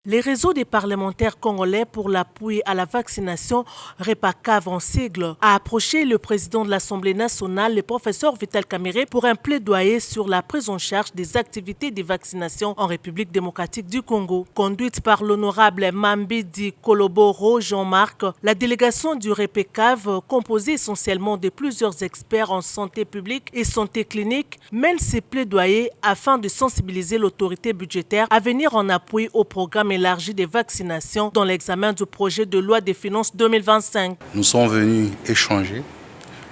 Les réseaux des parlementaires congolais pour l'appui à la vaccination, REPACAV en sigle, a approché le président de l'Assemblée nationale, le professeur Vital Kamerhe, pour un plaidoyer sur la prise en charge des activités de vaccination en République démocratique du Congo. Conduite par l'honorable Mambidi Koloboro Jean-Marc, la délégation du REPACAV, composée essentiellement de plusieurs experts en santé publique et santé clinique, mène ses plaidoyers afin de sensibiliser l'autorité budgétaire à venir en appui au programme élargi des vaccinations dans l'examen du projet de loi des finances 2025. Nous sommes venus échanger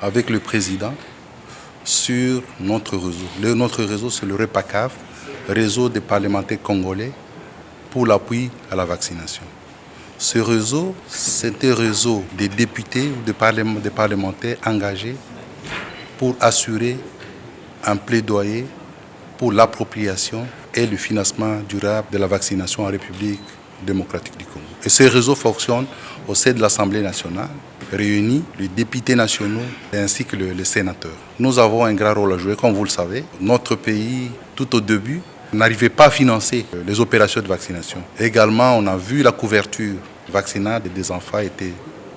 avec le président sur notre réseau. Notre réseau, c'est le REPACAV, réseau des parlementaires congolais pour l'appui à la vaccination. Ce réseau, c'est un réseau des députés ou des parlementaires engagés pour assurer un plaidoyer pour l'appropriation et le financement durable de la vaccination en République démocratique du Congo. Et ce réseau fonctionne au sein de l'Assemblée nationale, réunit les députés nationaux ainsi que les sénateurs. Nous avons un grand rôle à jouer, comme vous le savez. Notre pays, tout au début, n'arrivait pas à financer les opérations de vaccination. Également, on a vu la couverture vaccinale des enfants était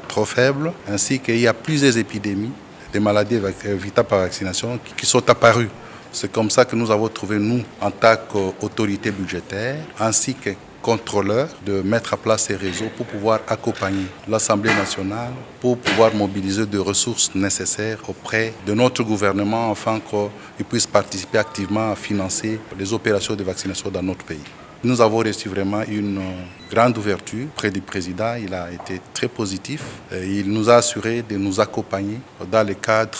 trop faible, ainsi qu'il y a plusieurs épidémies, des maladies évitables par vaccination qui sont apparues. C'est comme ça que nous avons trouvé, nous, en tant qu'autorité budgétaire, ainsi que contrôleurs, de mettre en place ces réseaux pour pouvoir accompagner l'Assemblée nationale, pour pouvoir mobiliser des ressources nécessaires auprès de notre gouvernement afin qu'il puisse participer activement à financer les opérations de vaccination dans notre pays. Nous avons reçu vraiment une grande ouverture auprès du président. Il a été très positif. Il nous a assuré de nous accompagner dans le cadre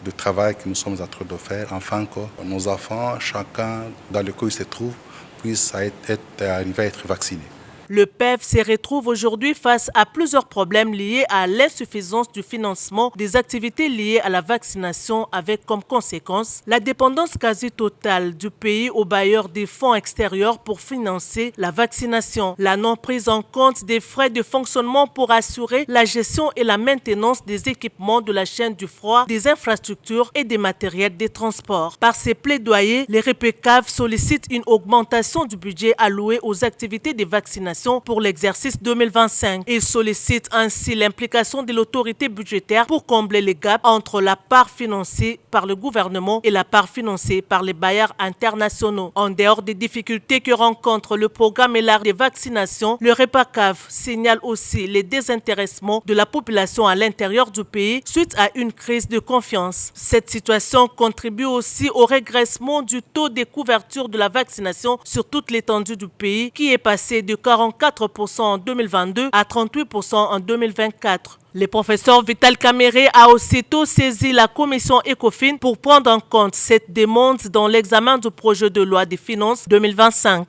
de travail que nous sommes en train de faire, afin que nos enfants, chacun dans le cas où il se trouve, puisse arriver à être vaccinés. Le PEV se retrouve aujourd'hui face à plusieurs problèmes liés à l'insuffisance du financement des activités liées à la vaccination avec comme conséquence la dépendance quasi totale du pays aux bailleurs des fonds extérieurs pour financer la vaccination, la non prise en compte des frais de fonctionnement pour assurer la gestion et la maintenance des équipements de la chaîne du froid, des infrastructures et des matériels de transport. Par ces plaidoyers, les REPACAV sollicitent une augmentation du budget alloué aux activités de vaccination pour l'exercice 2025 et sollicite ainsi l'implication de l'autorité budgétaire pour combler les gaps entre la part financée par le gouvernement et la part financée par les bailleurs internationaux. En dehors des difficultés que rencontre le programme élargi de vaccination, le REPACAV signale aussi les désintéressements de la population à l'intérieur du pays suite à une crise de confiance. Cette situation contribue aussi au régressement du taux de couverture de la vaccination sur toute l'étendue du pays qui est passé de 44% en 2022 à 38% en 2024. Le professeur Vital Kamerhe a aussitôt saisi la commission ECOFIN pour prendre en compte cette demande dans l'examen du projet de loi des finances 2025.